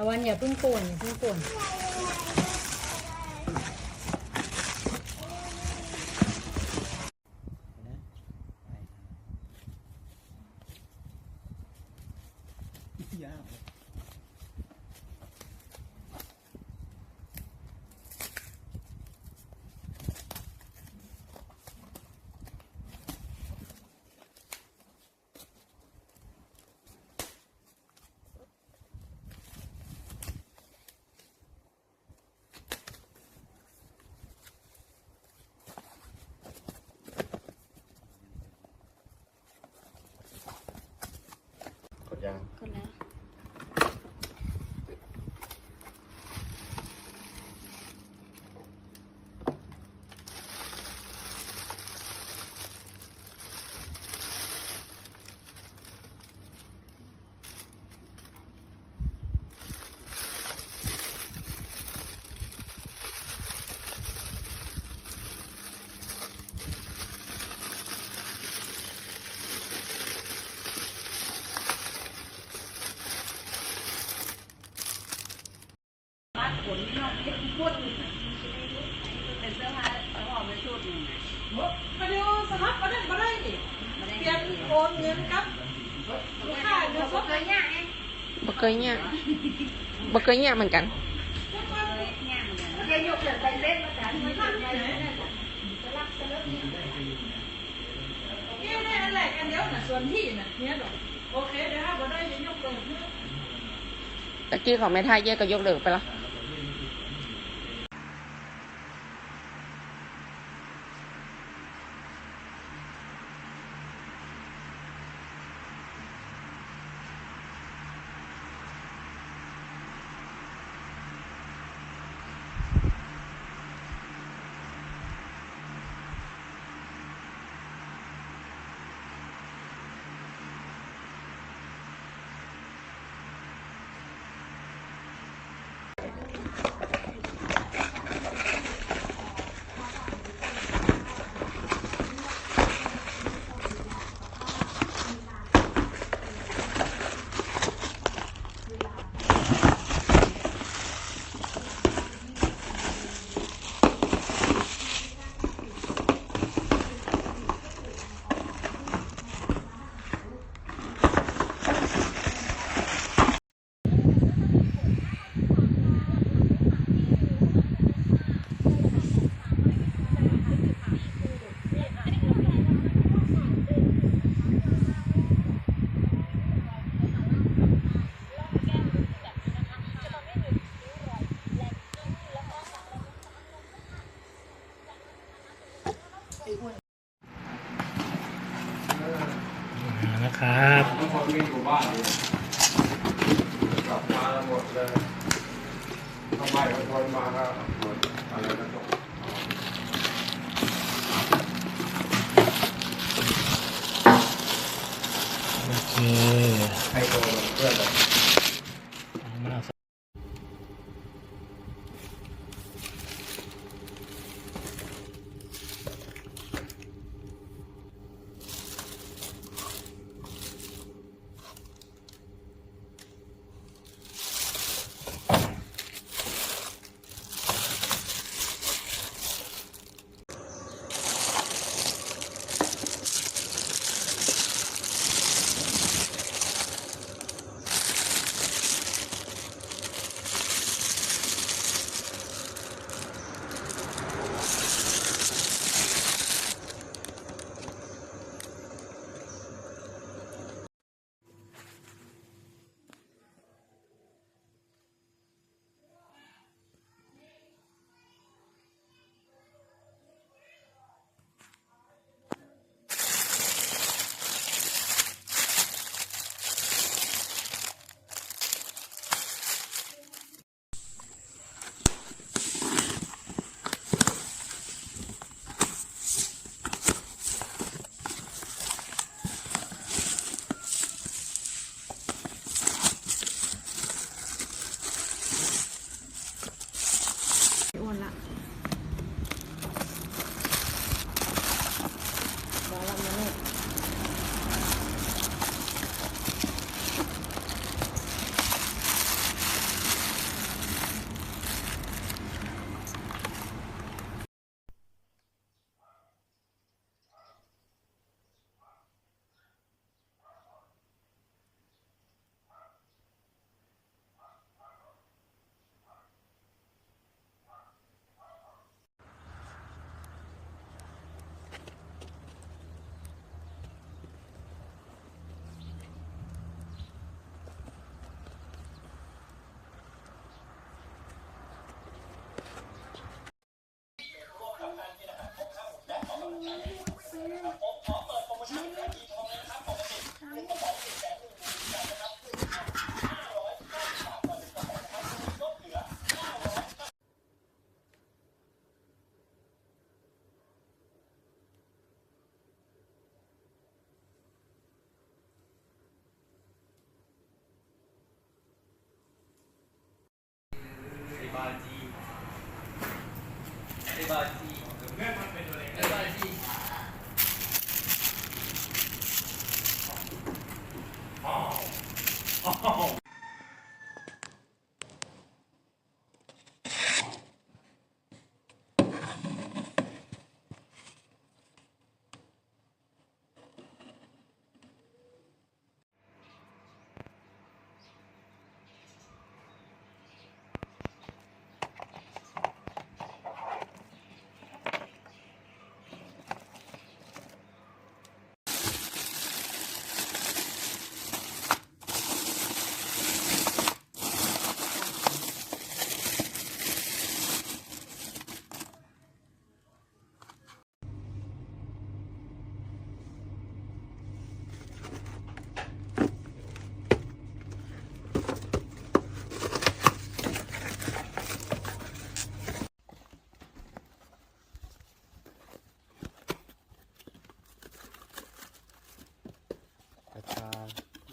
ะวันอย่าเพิ่งป่วนอย่าเพิ่งป่วนยากกดยังกดแล้วขนนอกที่พูดเป็นเสื้อผ้าเขาออกมาชุดหนึ่งมาดูสมัครมาได้ดิเปลี่ยนโอนเงินครับค่าเงินสดเลยเนี่ยบ่เคยเนี่ยบ่เคยเนี่ยเหมือนกันจะยกเลิกไปเล่นมากันไม่ทำเลยนี่ได้อะไรกันเดี๋ยวน่ะส่วนที่น่ะเนี่ยดอกโอเคเดี๋ยวถ้าบ่ได้จะยกเลิกตะกี้ของแม่ท่าแยกก็ยกเลิกไปแล้วนะครับทุกคนที่อยู่บ้านกลับมาหมดเลยทำไมคนมาก็หมดอะไรก็ตกโอเคให้ตัวเพื่อนเลย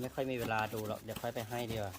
ไม่ค่อยมีเวลาดูหรอกเดี๋ยวค่อยไปให้ดีกว่า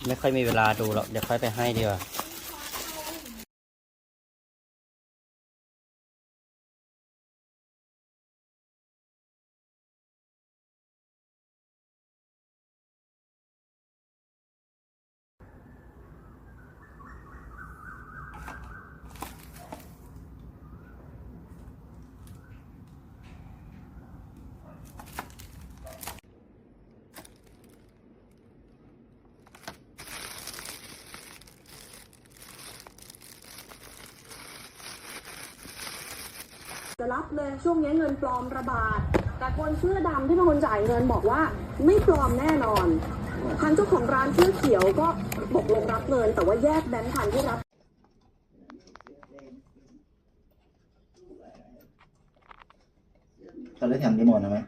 ไม่ค่อยมีเวลาดูหรอกเดี๋ยวค่อยไปให้ดีกว่าจะรับเลยช่วงนี้เงินปลอมระบาดแต่คนเสื้อดำที่เป็นคนจ่ายเงินบอกว่าไม่ปลอมแน่นอนทางเจ้าของร้านเสื้อเขียวก็บอกลงรับเงินแต่ว่าแยกแบงค์พันที่รับเขาเล่นแถมรีโมทนะไหม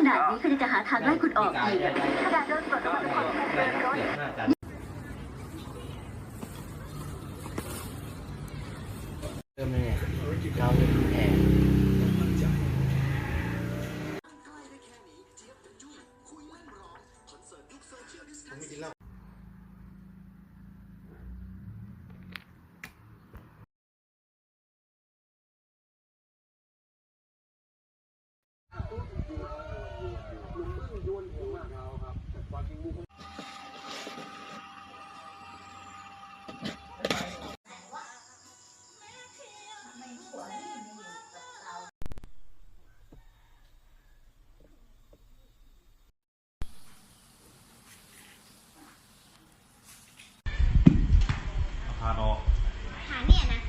นาดนี้คือจะหาทางไล่คุณออกอีกขนาดโดนกดทุกคนเดินรถ เริ่มเลยเนี่ยเราเลยแอบ พาดอก หาเนี่ยนะ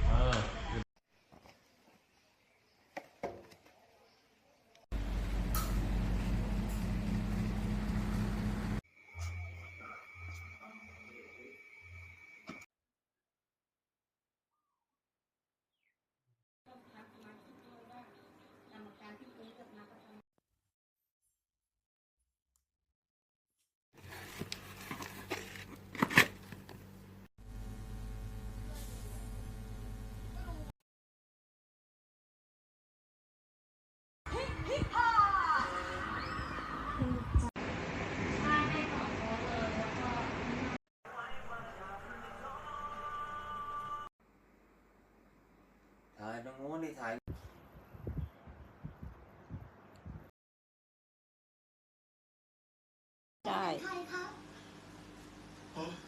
ถ่ายตรงนู้นดิถ่าย ใช่ ใครคะ เ